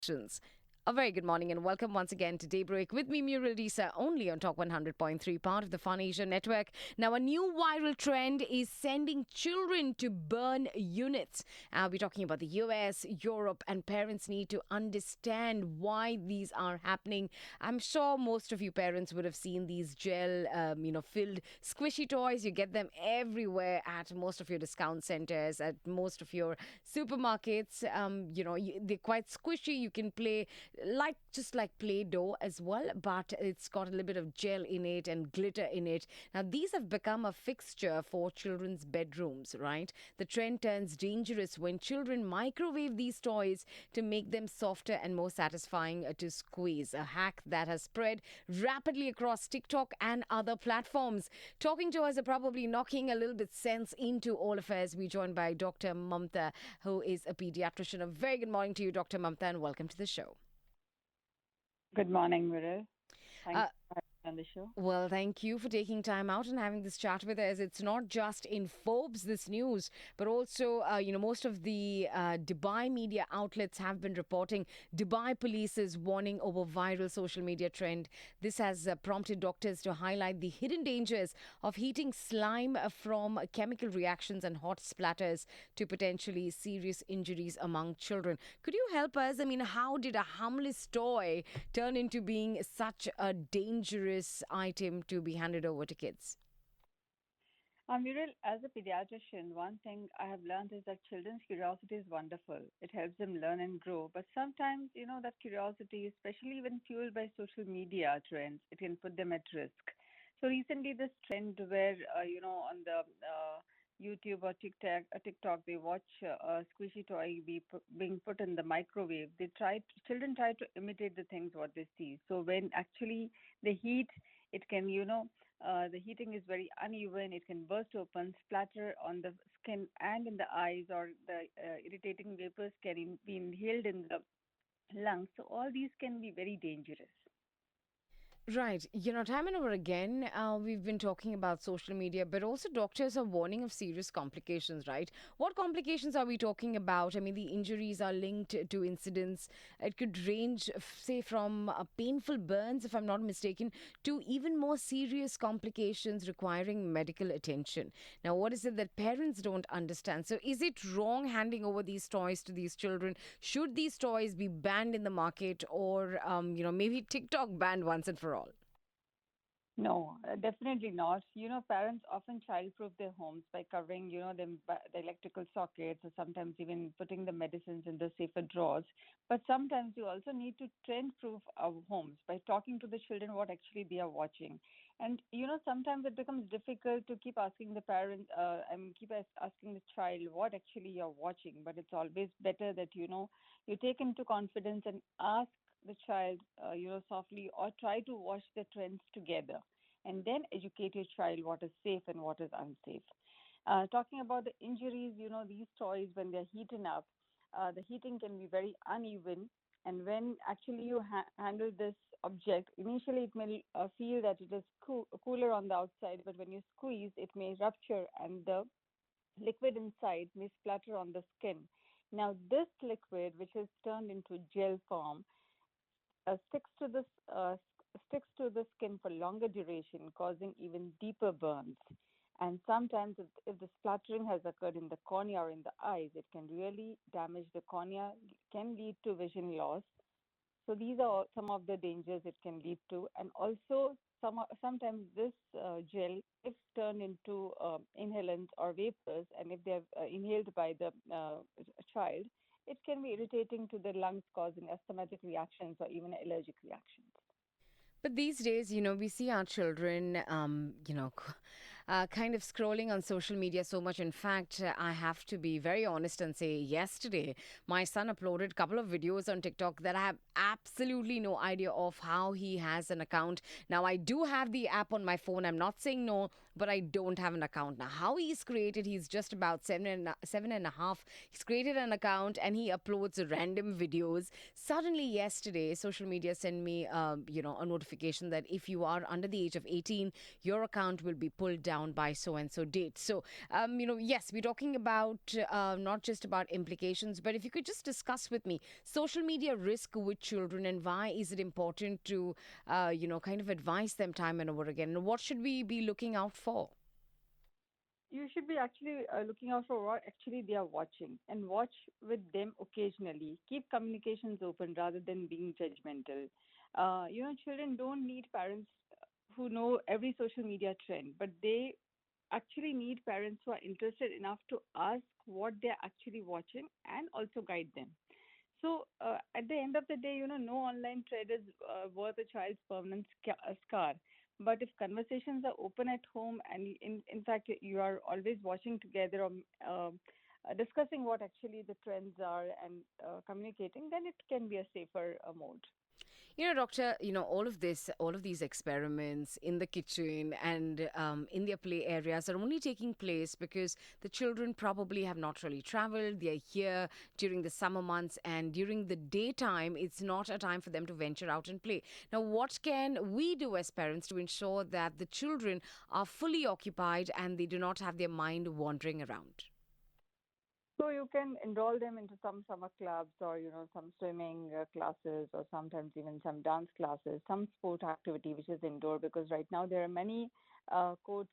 Pediatricians. A very good morning and welcome once again to Daybreak with me, Muriel Disa, only on Talk 100.3, part of the Fun Asia network. Now, a new viral trend is sending children to burn units. We're talking about the US, Europe, and parents need to understand why these are happening. I'm sure most of you parents would have seen these gel, filled squishy toys. You get them everywhere at most of your discount centers, at most of your supermarkets. They're quite squishy. You can play just like Play-Doh as well, but it's got a little bit of gel in it and glitter in it. Now, these have become a fixture for children's bedrooms, right? The trend turns dangerous when children microwave these toys to make them softer and more satisfying to squeeze. A hack that has spread rapidly across TikTok and other platforms. Talking to us are probably knocking a little bit sense into all affairs. We're joined by Dr. Mamata, who is a pediatrician. A very good morning to you, Dr. Mamata, and welcome to the show. Good morning, Viral. Thanks Uh, for having me on the show. Well, thank you for taking time out and having this chat with us. It's not just in Forbes, this news, but also, most of the Dubai media outlets have been reporting Dubai police is warning over viral social media trend. This has prompted doctors to highlight the hidden dangers of heating slime from chemical reactions and hot splatters to potentially serious injuries among children. Could you help us? I mean, how did a harmless toy turn into being such a dangerous item to be handed over to kids? Viral, as a pediatrician, one thing I have learned is that children's curiosity is wonderful. It helps them learn and grow. But sometimes, that curiosity, especially when fueled by social media trends, it can put them at risk. So recently, this trend where, on the YouTube or TikTok, they watch a squishy toy being put in the microwave. Children try to imitate the things what they see. So when actually the heat, it can, the heating is very uneven. It can burst open, splatter on the skin and in the eyes, or the irritating vapors can be inhaled in the lungs. So all these can be very dangerous. Right. Time and over again, we've been talking about social media, but also doctors are warning of serious complications, right? What complications are we talking about? I mean, the injuries are linked to incidents. It could range, say, from painful burns, if I'm not mistaken, to even more serious complications requiring medical attention. Now, what is it that parents don't understand? So, is it wrong handing over these toys to these children? Should these toys be banned in the market, or, maybe TikTok banned once and for all? No, definitely not. Parents often childproof their homes by covering, the electrical sockets, or sometimes even putting the medicines in the safer drawers. But sometimes you also need to trend-proof our homes by talking to the children what actually they are watching. And, sometimes it becomes difficult to keep asking the parent, asking the child what actually you're watching. But it's always better that, you take into confidence and ask the child, softly, or try to watch the trends together, and then educate your child what is safe and what is unsafe. Talking about the injuries, these toys, when they're heating up, the heating can be very uneven. And when actually you handle this object, initially it may feel that it is cooler on the outside, but when you squeeze, it may rupture and the liquid inside may splatter on the skin. Now, this liquid, which is turned into gel form, sticks to the skin for longer duration, causing even deeper burns. And sometimes, if the splattering has occurred in the cornea or in the eyes, it can really damage the cornea, can lead to vision loss. So these are some of the dangers it can lead to. And also, sometimes this gel, if turned into inhalants or vapors, and if they're inhaled by the child, it can be irritating to the lungs, causing asthmatic reactions or even allergic reactions. But these days, we see our children, kind of scrolling on social media so much. In fact, I have to be very honest and say, yesterday, my son uploaded a couple of videos on TikTok that I have absolutely no idea of how he has an account. Now, I do have the app on my phone. I'm not saying no. but I don't have an account. Now, how he's created, he's just about seven and a half. He's created an account and he uploads random videos. Suddenly, yesterday, social media sent me, a notification that if you are under the age of 18, your account will be pulled down by so and so date. So, yes, we're talking about not just about implications, but if you could just discuss with me social media risk with children and why is it important to, kind of advise them time and over again? And what should we be looking out for? You should be actually looking out for what actually they are watching and watch with them occasionally. Keep communications open rather than being judgmental. Children don't need parents who know every social media trend, but they actually need parents who are interested enough to ask what they're actually watching and also guide them. So at the end of the day, no online trend is worth a child's permanent scar. But if conversations are open at home and in fact you are always watching together or discussing what actually the trends are and communicating, then it can be a safer mode. Doctor, all of this, all of these experiments in the kitchen and in their play areas are only taking place because the children probably have not really traveled. They're here during the summer months, and during the daytime, it's not a time for them to venture out and play. Now, what can we do as parents to ensure that the children are fully occupied and they do not have their mind wandering around? So you can enroll them into some summer clubs or some swimming classes or sometimes even some dance classes, some sport activity which is indoor because right now there are many courts,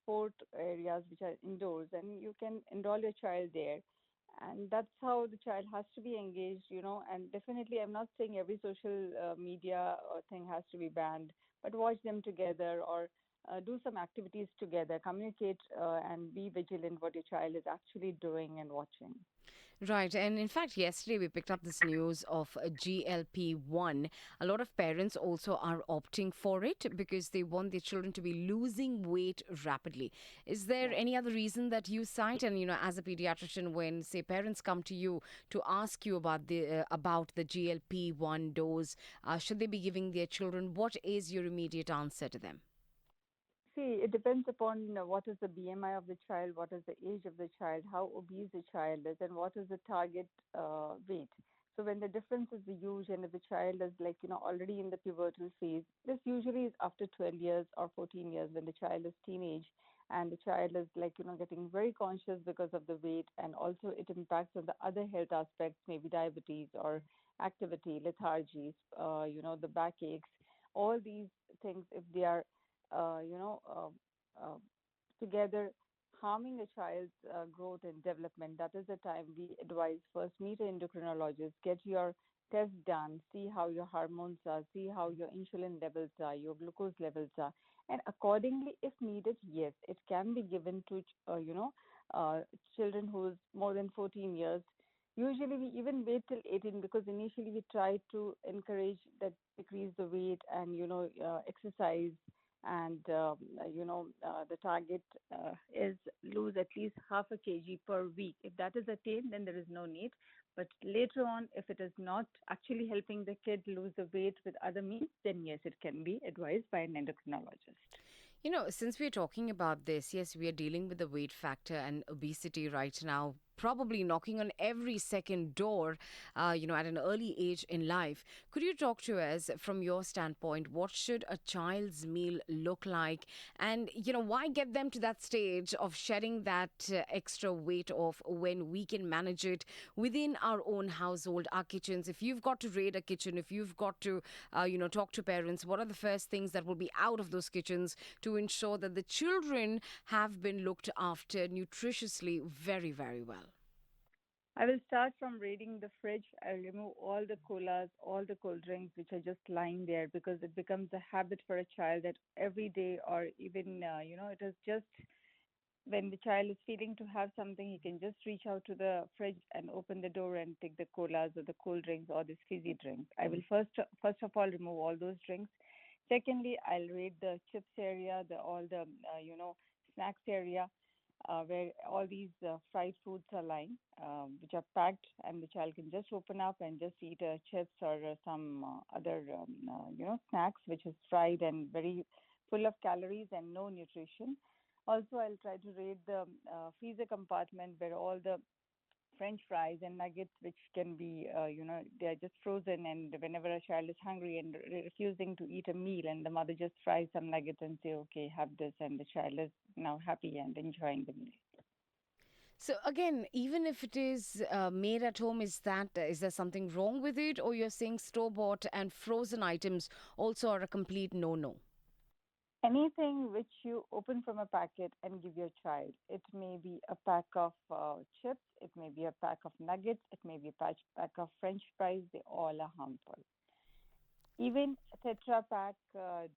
sport areas which are indoors and you can enroll your child there. And that's how the child has to be engaged. And definitely, I'm not saying every social media thing has to be banned, but watch them together or do some activities together, communicate and be vigilant what your child is actually doing and watching. Right. And in fact, yesterday we picked up this news of a GLP-1. A lot of parents also are opting for it because they want their children to be losing weight rapidly. Is there Yeah. any other reason that you cite? And, as a pediatrician, when, say, parents come to you to ask you about the GLP-1 dose, should they be giving their children? What is your immediate answer to them? See, it depends upon what is the BMI of the child, what is the age of the child, how obese the child is, and what is the target weight. So when the difference is huge, and if the child is like already in the pivotal phase, this usually is after 12 years or 14 years when the child is teenage, and the child is like getting very conscious because of the weight, and also it impacts on the other health aspects, maybe diabetes or activity, lethargy, the backaches, all these things. If they are uh, you know, uh, uh, together harming a child's growth and development. That is the time we advise first meet an endocrinologist, get your test done, see how your hormones are, see how your insulin levels are, your glucose levels are, and accordingly, if needed, yes, it can be given to uh, children who's more than 14 years. Usually, we even wait till 18 because initially we try to encourage that decrease the weight and exercise and the target is lose at least half a kg per week. If that is attained, then there is no need. But later on, if it is not actually helping the kid lose the weight with other means, then yes, it can be advised by an endocrinologist. Since we're talking about this, yes, we are dealing with the weight factor and obesity right now, probably knocking on every second door, at an early age in life. Could you talk to us from your standpoint? What should a child's meal look like? And, why get them to that stage of shedding that extra weight off when we can manage it within our own household, our kitchens? If you've got to raid a kitchen, if you've got to, talk to parents, what are the first things that will be out of those kitchens to ensure that the children have been looked after nutritiously very, very well? I will start from raiding the fridge. I'll remove all the colas, all the cold drinks which are just lying there because it becomes a habit for a child that every day or even, it is just when the child is feeling to have something, he can just reach out to the fridge and open the door and take the colas or the cold drinks or this fizzy drink. I will first of all remove all those drinks. Secondly, I'll raid the chips area, the all the snacks area, where all these fried foods are lying, which are packed, and the child can just open up and just eat chips or some other snacks which is fried and very full of calories and no nutrition. Also, I'll try to raid the freezer compartment where all the French fries and nuggets, which can be, they are just frozen. And whenever a child is hungry and refusing to eat a meal, and the mother just fries some nuggets and say, "Okay, have this," and the child is now happy and enjoying the meal. So again, even if it is made at home, is there something wrong with it, or you're saying store bought and frozen items also are a complete no no? Anything which you open from a packet and give your child. It may be a pack of chips, it may be a pack of nuggets, it may be a pack of French fries. They all are harmful. Even Tetra Pak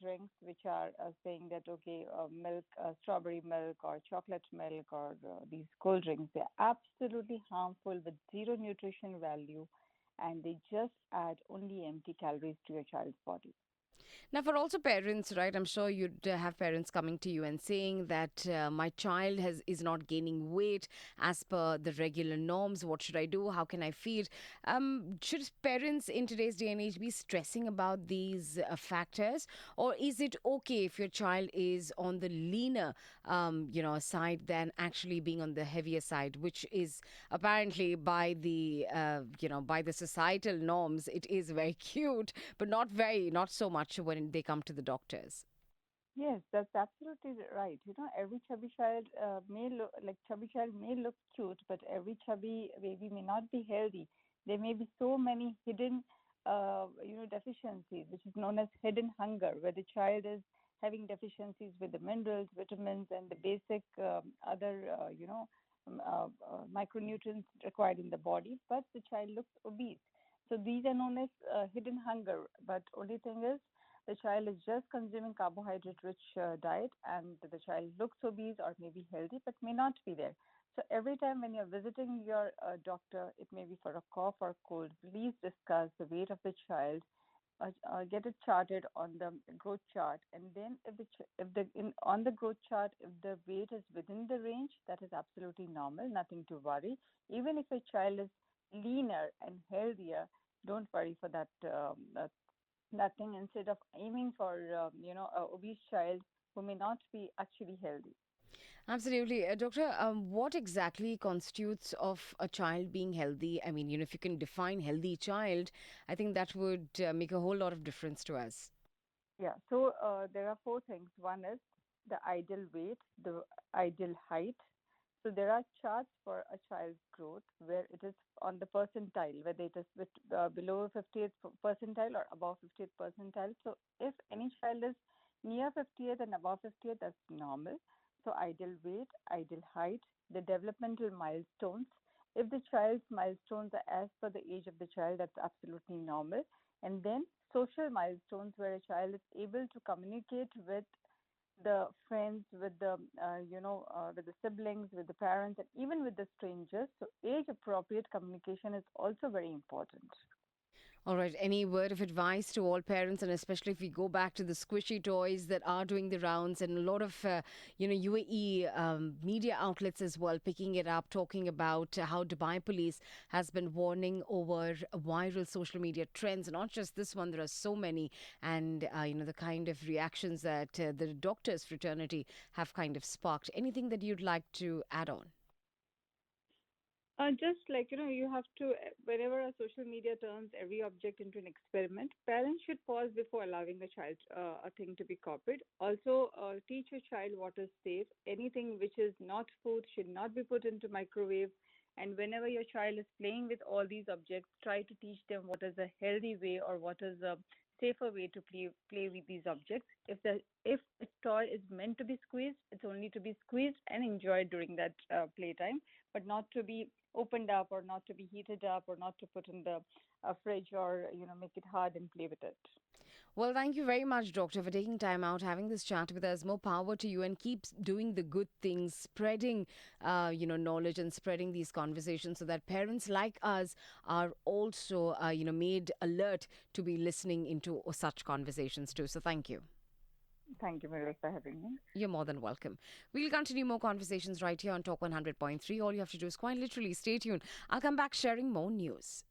drinks, which are saying that, okay, milk, strawberry milk or chocolate milk or these cold drinks, they're absolutely harmful with zero nutrition value, and they just add only empty calories to your child's body. Now, for also parents, right? I'm sure you'd have parents coming to you and saying that my child is not gaining weight as per the regular norms. What should I do? How can I feed? Should parents in today's day and age be stressing about these factors, or is it okay if your child is on the leaner, side than actually being on the heavier side, which is apparently by the by the societal norms, it is very cute, but not so much when they come to the doctors. Yes, that's absolutely right. Every chubby child may look like chubby child may look cute, but every chubby baby may not be healthy. There may be so many hidden, deficiencies, which is known as hidden hunger, where the child is having deficiencies with the minerals, vitamins, and the basic other, micronutrients required in the body, but the child looks obese. So these are known as hidden hunger. But only thing is, the child is just consuming carbohydrate rich diet, and the child looks obese or maybe healthy but may not be there. So every time when you're visiting your doctor, it may be for a cough or cold, please discuss the weight of the child, get it charted on the growth chart, and then on the growth chart, if the weight is within the range, that is absolutely normal, nothing to worry. Even if a child is leaner and healthier, don't worry for that, nothing, instead of aiming for a obese child who may not be actually healthy. Absolutely. Doctor, what exactly constitutes of a child being healthy? I mean, if you can define healthy child, I think that would make a whole lot of difference to us. Yeah, so there are four things. One is the ideal weight, the ideal height. So there are charts for a child's growth where it is on the percentile, whether it is below 50th percentile or above 50th percentile. So if any child is near 50th and above 50th, that's normal. So ideal weight, ideal height, the developmental milestones. If the child's milestones are as per the age of the child, that's absolutely normal. And then social milestones where a child is able to communicate with the friends, with the with the siblings, with the parents, and even with the strangers. So age appropriate communication is also very important. All right. Any word of advice to all parents, and especially if we go back to the squishy toys that are doing the rounds, and a lot of UAE media outlets as well picking it up, talking about how Dubai police has been warning over viral social media trends. Not just this one, there are so many, and the kind of reactions that the doctors fraternity have kind of sparked. Anything that you'd like to add on? Just like, you have to, whenever a social media turns every object into an experiment, parents should pause before allowing a child a thing to be copied. Also, teach your child what is safe. Anything which is not food should not be put into microwave. And whenever your child is playing with all these objects, try to teach them what is a healthy way or what is a safer way to play with these objects. If a toy is meant to be squeezed, it's only to be squeezed and enjoyed during that playtime, but not to be opened up or not to be heated up or not to put in the fridge or make it hard and play with it. Well, thank you very much, Doctor, for taking time out, having this chat with us. More power to you, and keep doing the good things, spreading, knowledge and spreading these conversations so that parents like us are also, made alert to be listening into such conversations too. So, thank you. Thank you, Muriel, for having me. You're more than welcome. We'll continue more conversations right here on Talk 100.3. All you have to do is quite literally stay tuned. I'll come back sharing more news.